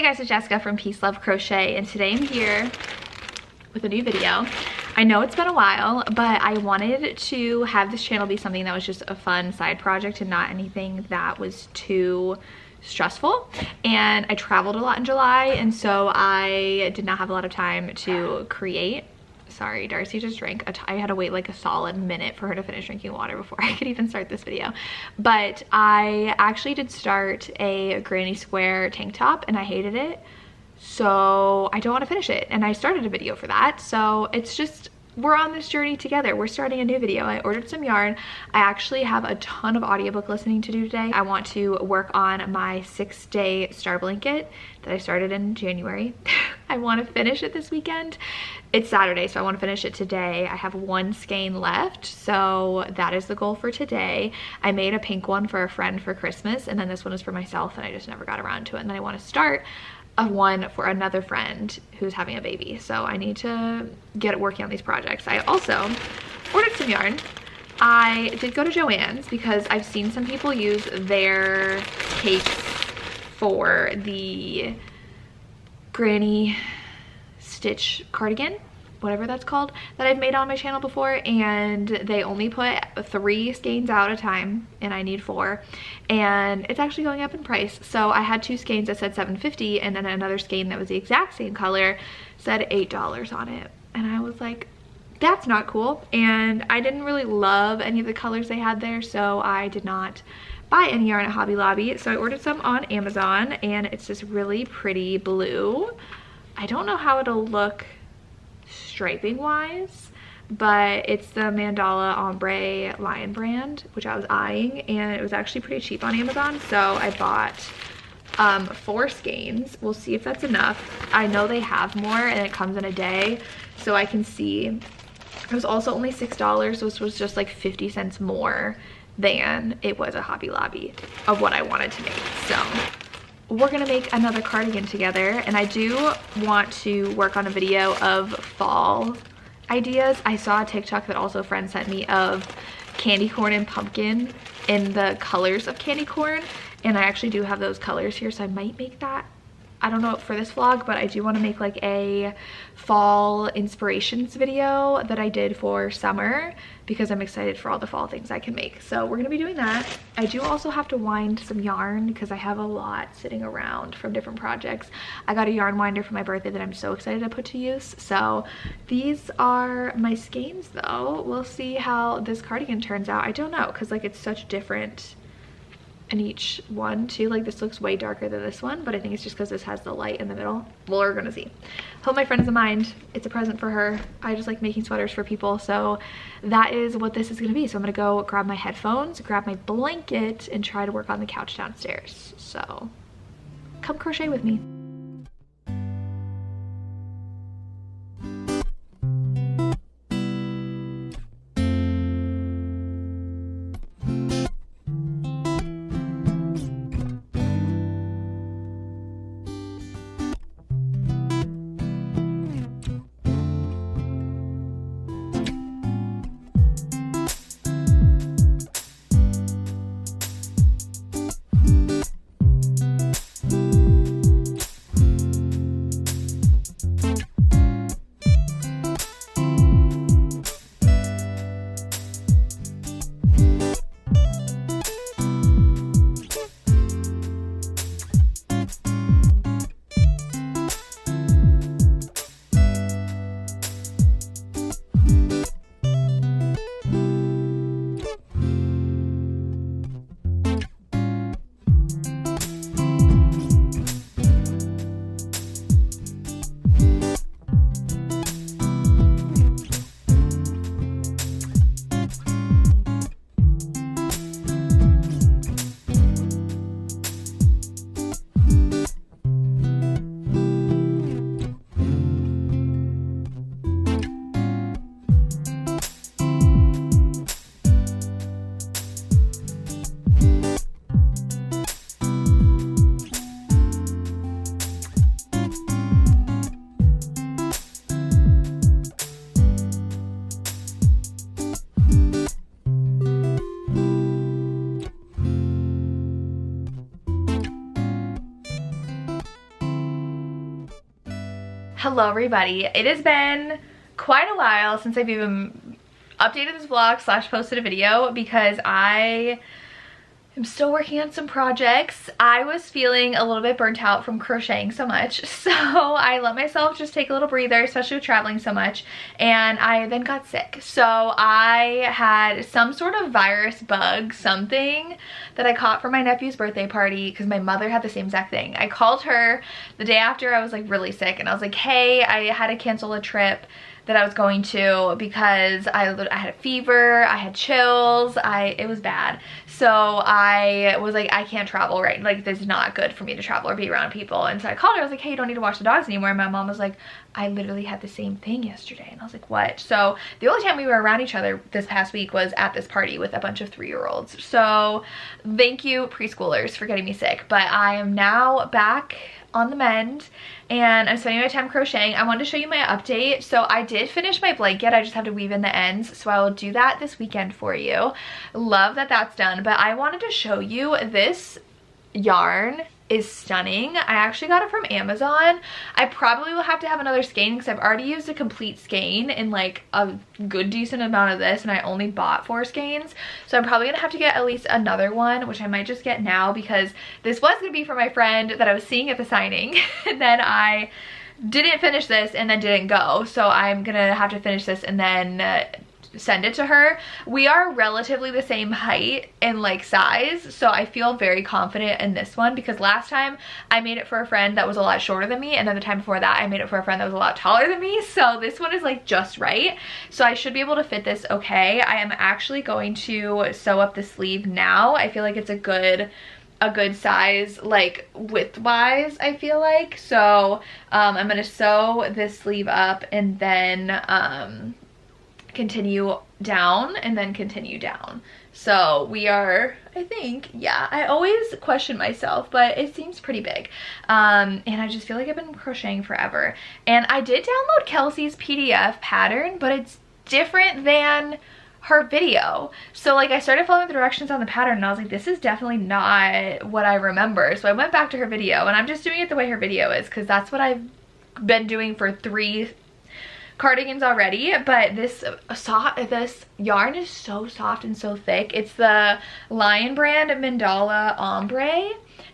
Hey guys, it's Jessica from Peace Love Crochet, and today I'm here with a new video. I know it's been a while, but I wanted to have this channel be something that was just a fun side project and not anything that was too stressful. And I traveled a lot in July, and so I did not have a lot of time to create. Sorry, Darcy just drank. I had to wait like a solid minute for her to finish drinking water before I could even start this video. But I actually did start a granny square tank top and I hated it. So I don't want to finish it. And I started a video for that. So it's just, we're on this journey together. We're starting a new video. I ordered some yarn. I actually have a ton of audiobook listening to do today. I want to work on my 6-day star blanket that I started in January. I want to finish it this weekend. It's Saturday, so I want to finish it today. I have one skein left, so that is the goal for today. I made a pink one for a friend for Christmas, and then this one is for myself, and I just never got around to it. And then I want to start one for another friend who's having a baby, so I need to get working on these projects. I also ordered some yarn. I did go to Joann's because I've seen some people use their capes for the granny stitch cardigan, whatever that's called, that I've made on my channel before, and they only put 3 skeins out at a time and I need 4, and it's actually going up in price. So I had 2 skeins that said $7.50, and then another skein that was the exact same color said $8 on it, and I was like, that's not cool. And I didn't really love any of the colors they had there, so I did not buy any yarn at Hobby Lobby. So I ordered some on Amazon, and it's this really pretty blue. I don't know how it'll look striping wise, but it's the Mandala Ombre Lion brand, which I was eyeing, and it was actually pretty cheap on Amazon. So I bought 4 skeins. We'll see if that's enough. I know they have more and it comes in a day, so I can see. It was also only $6, which was just like 50 cents more than it was at Hobby Lobby of what I wanted to make. So we're gonna make another cardigan together, and I do want to work on a video of fall ideas. I saw a TikTok that also a friend sent me of candy corn and pumpkin in the colors of candy corn, and I actually do have those colors here, so I might make that. I don't know for this vlog, but I do want to make like a fall inspirations video that I did for summer because I'm excited for all the fall things I can make. So we're gonna be doing that. I do also have to wind some yarn because I have a lot sitting around from different projects. I got a yarn winder for my birthday that I'm so excited to put to use. So these are my skeins though. We'll see how this cardigan turns out. I don't know, because like it's such different in each one too. Like this looks way darker than this one, but I think it's just because this has the light in the middle. Well, we're gonna see. Hope my friend doesn't mind. It's a present for her. I just like making sweaters for people, so that is what this is gonna be. So I'm gonna go grab my headphones, grab my blanket, and try to work on the couch downstairs. So come crochet with me. Hello everybody. It has been quite a while since I've even updated this vlog / posted a video because I am still working on some projects. I was feeling a little bit burnt out from crocheting so much, so I let myself just take a little breather, especially with traveling so much, and I then got sick. So I had some sort of virus bug, something that I caught from my nephew's birthday party because my mother had the same exact thing. I called her the day after I was like really sick and I was like, hey, I had to cancel a trip that I was going to because I had a fever, I had chills, it was bad. So I was like, I can't travel, right? Like, this is not good for me to travel or be around people. And so I called her, I was like, hey, you don't need to watch the dogs anymore. And my mom was like, I literally had the same thing yesterday. And I was like, what? So the only time we were around each other this past week was at this party with a bunch of 3-year-olds. So thank you, preschoolers, for getting me sick. But I am now back on the mend and I'm spending my time crocheting. I wanted to show you my update. So I did finish my blanket. I just have to weave in the ends. So I will do that this weekend for you. Love that that's done. But I wanted to show you this yarn is stunning. I actually got it from Amazon. I probably will have to have another skein because I've already used a complete skein in like a good decent amount of this and I only bought 4 skeins. So I'm probably gonna have to get at least another one, which I might just get now because this was gonna be for my friend that I was seeing at the signing and then I didn't finish this and then didn't go. So I'm gonna have to finish this and then send it to her. We are relatively the same height and like size, so I feel very confident in this one because last time I made it for a friend that was a lot shorter than me and then the time before that I made it for a friend that was a lot taller than me, so this one is like just right. So I should be able to fit this okay. I am actually going to sew up the sleeve now. I feel like it's a good size, like width-wise, I feel like. So I'm gonna sew this sleeve up and then continue down and then continue down. So we are, I think, yeah, I always question myself, but it seems pretty big. And I just feel like I've been crocheting forever. And I did download Kelsey's PDF pattern, but it's different than her video. So like I started following the directions on the pattern and I was like, this is definitely not what I remember. So I went back to her video and I'm just doing it the way her video is because that's what I've been doing for 3 cardigans already. But this yarn is so soft and so thick. It's the Lion brand Mandala Ombre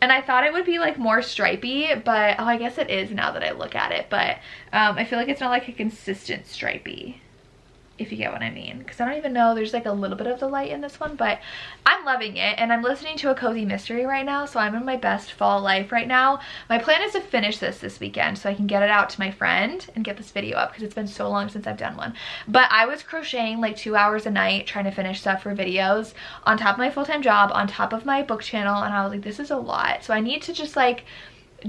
and I thought it would be like more stripy, but oh, I guess it is now that I look at it. But I feel like it's not like a consistent stripy, if you get what I mean, because I don't even know, there's like a little bit of the light in this one, but I'm loving it. And I'm listening to a cozy mystery right now, so I'm in my best fall life right now. My plan is to finish this weekend so I can get it out to my friend and get this video up because it's been so long since I've done one. But I was crocheting like 2 hours a night trying to finish stuff for videos on top of my full-time job, on top of my book channel, and I was like, this is a lot. So I need to just like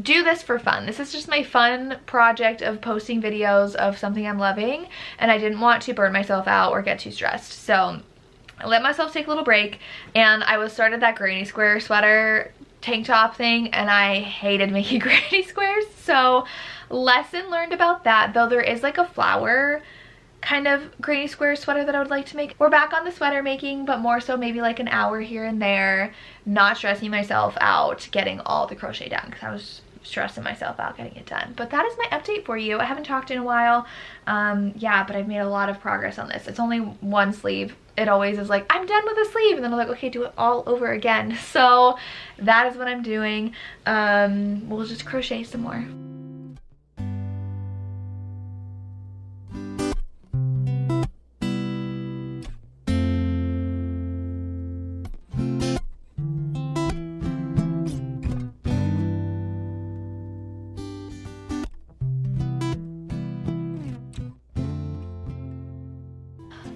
do this for fun. This is just my fun project of posting videos of something I'm loving, and I didn't want to burn myself out or get too stressed. So I let myself take a little break, and I started that granny square sweater tank top thing, and I hated making granny squares. So lesson learned about that, though there is like a flower kind of granny square sweater that I would like to make. We're back on the sweater making, but more so maybe like an hour here and there, not stressing myself out getting all the crochet done because I was stressing myself out getting it done. But that is my update for you. I haven't talked in a while. Yeah, but I've made a lot of progress on this. It's only one sleeve. It always is like, I'm done with the sleeve, and then I'm like, okay, do it all over again. So that is what I'm doing. We'll just crochet some more.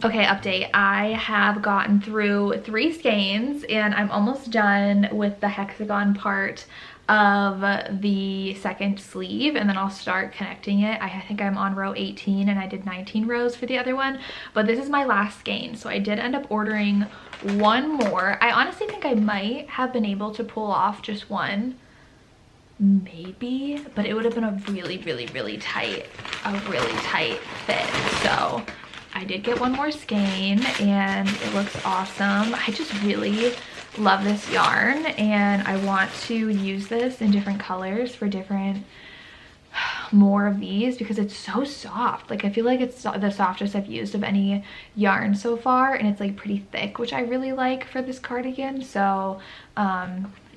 Okay, update. I have gotten through 3 skeins and I'm almost done with the hexagon part of the second sleeve, and then I'll start connecting it. I think I'm on row 18 and I did 19 rows for the other one, but this is my last skein. So I did end up ordering one more. I honestly think I might have been able to pull off just one, maybe, but it would have been a really tight fit. So I did get one more skein and it looks awesome. I just really love this yarn and I want to use this in different colors for different more of these because it's so soft. Like I feel like it's the softest I've used of any yarn so far, and it's like pretty thick, which I really like for this cardigan. So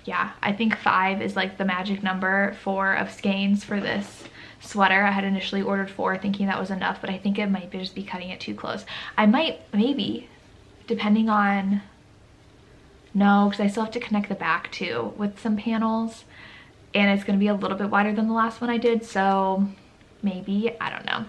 yeah, I think 5 is like the magic number of skeins for this sweater. I had initially ordered 4 thinking that was enough, but I think it might just be cutting it too close. I might, maybe, depending on, no, because I still have to connect the back too with some panels, and it's going to be a little bit wider than the last one I did, so maybe, I don't know.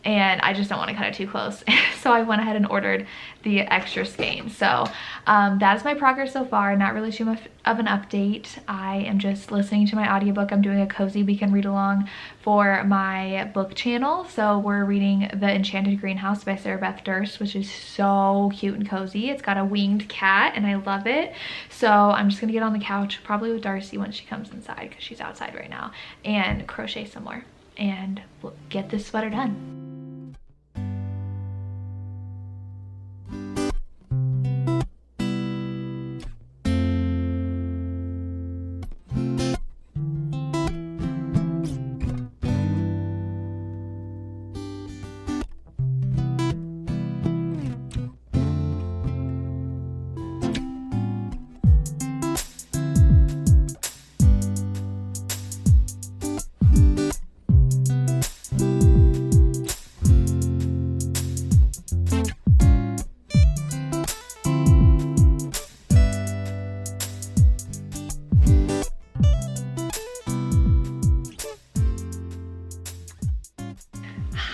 And I just don't want to cut it too close. So I went ahead and ordered the extra skein. So that is my progress so far. Not really too much of an update. I am just listening to my audiobook. I'm doing a cozy weekend read along for my book channel. So we're reading The Enchanted Greenhouse by Sarah Beth Durst, which is so cute and cozy. It's got a winged cat and I love it. So I'm just gonna get on the couch, probably with Darcy when she comes inside because she's outside right now, and crochet some more and we'll get this sweater done.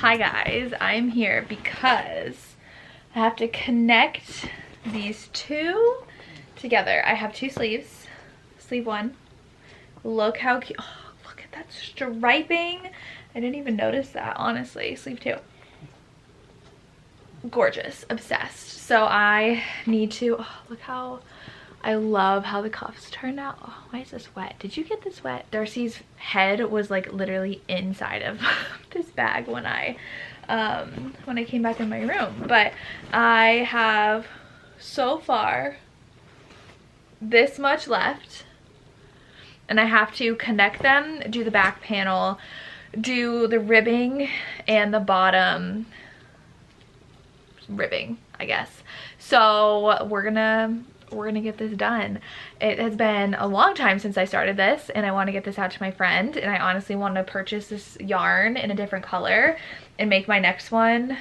Hi guys, I'm here because I have to connect these two together. I have 2 sleeves. Sleeve 1. Look how cute. Oh, look at that striping. I didn't even notice that, honestly. Sleeve 2. Gorgeous. Obsessed. So I need to, oh, look how, I love how the cuffs turned out. Oh, why is this wet? Did you get this wet? Darcy's head was like literally inside of this bag when I came back in my room. But I have so far this much left, and I have to connect them, do the back panel, do the ribbing, and the bottom ribbing, I guess. So we're gonna get this done. It has been a long time since I started this, and I want to get this out to my friend, and I honestly want to purchase this yarn in a different color and make my next one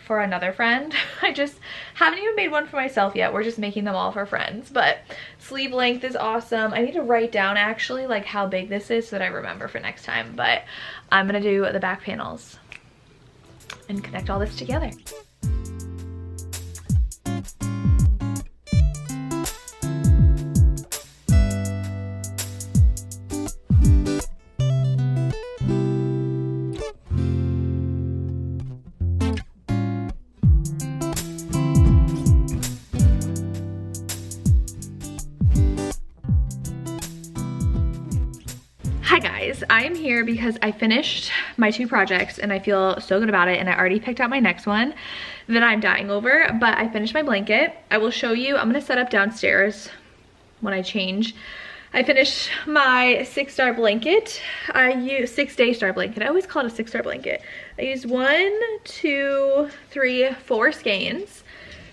for another friend. I just haven't even made one for myself yet. We're just making them all for friends. But sleeve length is awesome. I need to write down actually like how big this is so that I remember for next time, but I'm gonna do the back panels and connect all this together. Hi guys, I am here because I finished my 2 projects and I feel so good about it, and I already picked out my next one that I'm dying over, but I finished my blanket. I will show you. I'm gonna set up downstairs when I change. I finished my 6-star blanket. I use 6-day star blanket. I always call it a 6-star blanket. I used 1, 2, 3, 4 skeins,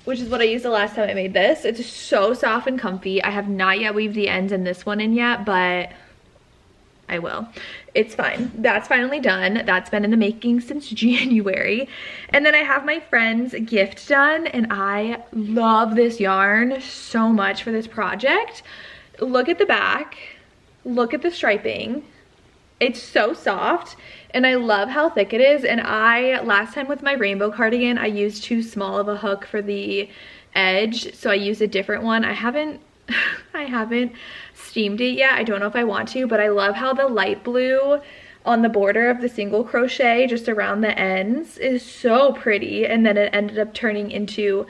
which is what I used the last time I made this. It's so soft and comfy. I have not yet weaved the ends in this one in yet, but I will. It's fine. That's finally done. That's been in the making since January. And then I have my friend's gift done, and I love this yarn so much for this project. Look at the back. Look at the striping. It's so soft, and I love how thick it is. And last time with my rainbow cardigan, I used too small of a hook for the edge, so I used a different one. I haven't steamed it yet. I don't know if I want to, but I love how the light blue on the border of the single crochet just around the ends is so pretty, and then it ended up turning into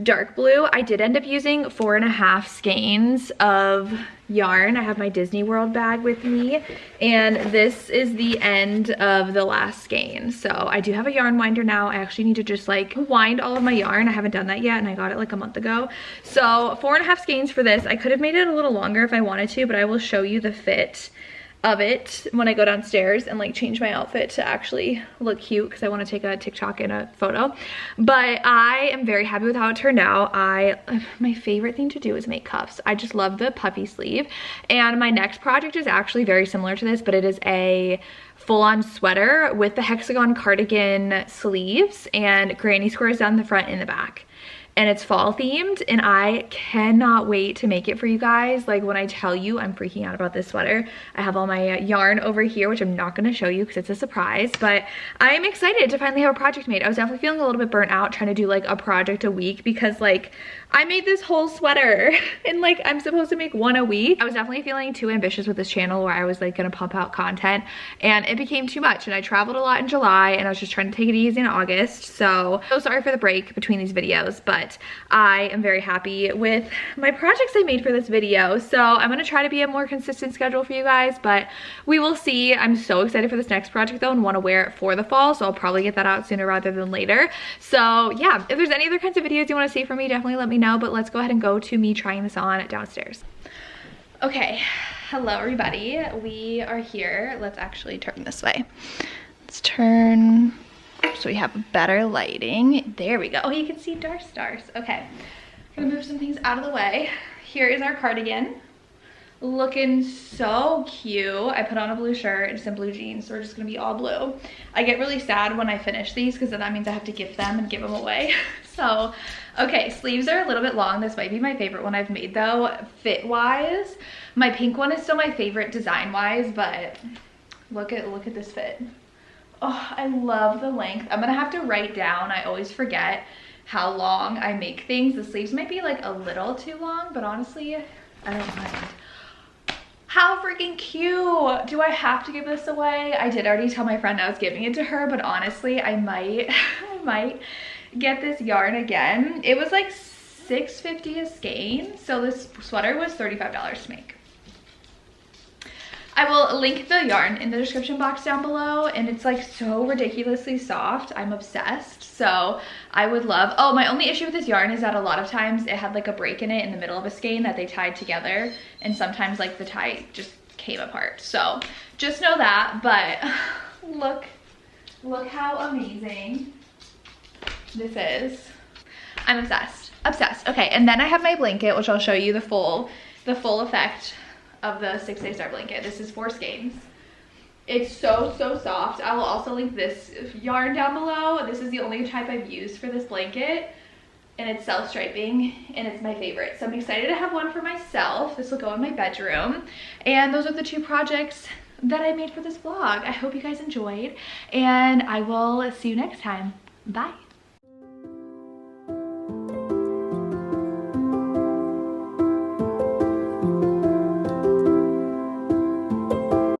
dark blue. I did end up using 4.5 skeins of yarn. I have my Disney World bag with me, and this is the end of the last skein. So I do have a yarn winder now. I actually need to just like wind all of my yarn. I haven't done that yet, and I got it like a month ago. So 4.5 skeins for this. I could have made it a little longer if I wanted to, but I will show you the fit of it when I go downstairs and like change my outfit to actually look cute, because I want to take a TikTok and a photo. But I am very happy with how it turned out. My favorite thing to do is make cuffs. I just love the puffy sleeve. And my next project is actually very similar to this, but it is a full-on sweater with the hexagon cardigan sleeves and granny squares down the front and the back. And it's fall themed, and I cannot wait to make it for you guys. Like, when I tell you I'm freaking out about this sweater, I have all my yarn over here, which I'm not going to show you because it's a surprise, but I'm excited to finally have a project made. I was definitely feeling a little bit burnt out trying to do like a project a week, because like I made this whole sweater and like I'm supposed to make one a week. I was definitely feeling too ambitious with this channel where I was like gonna pump out content, and it became too much. And I traveled a lot in July, and I was just trying to take it easy in August. So sorry for the break between these videos, but I am very happy with my projects I made for this video. So I'm gonna try to be a more consistent schedule for you guys, but we will see. I'm so excited for this next project though, and want to wear it for the fall, so I'll probably get that out sooner rather than later. So yeah, if there's any other kinds of videos you want to see from me, definitely let me know, but let's go ahead and go to me trying this on downstairs. Okay, hello everybody. We are here. Let's actually turn this way. Let's turn so we have better lighting. There we go. Oh, you can see dark stars. Okay, I'm gonna move some things out of the way. Here is our cardigan. Looking so cute. I put on a blue shirt and some blue jeans, so we're just gonna be all blue. I get really sad when I finish these, because then that means I have to gift them and give them away. So, okay, sleeves are a little bit long. This might be my favorite one I've made though, fit wise. My pink one is still my favorite design wise, but look at this fit. Oh, I love the length. I'm gonna have to write down, I always forget how long I make things. The sleeves might be like a little too long, but honestly, I don't mind. How freaking cute. Do I have to give this away? I did already tell my friend I was giving it to her, but honestly, I might get this yarn again. It was like $6.50 a skein, so this sweater was $35 to make. I will link the yarn in the description box down below, and it's like so ridiculously soft. I'm obsessed. So I would love, oh, my only issue with this yarn is that a lot of times it had like a break in it in the middle of a skein that they tied together, and sometimes like the tie just came apart. So just know that, but look how amazing this is. I'm obsessed, obsessed. Okay, and then I have my blanket, which I'll show you the full effect of the 6-day star blanket. This is 4 skeins. It's so soft. I will also link this yarn down below. This is the only type I've used for this blanket, and it's self-striping, and it's my favorite. So I'm excited to have one for myself. This will go in my bedroom. And those are the 2 projects that I made for this vlog. I hope you guys enjoyed, and I will see you next time. Bye.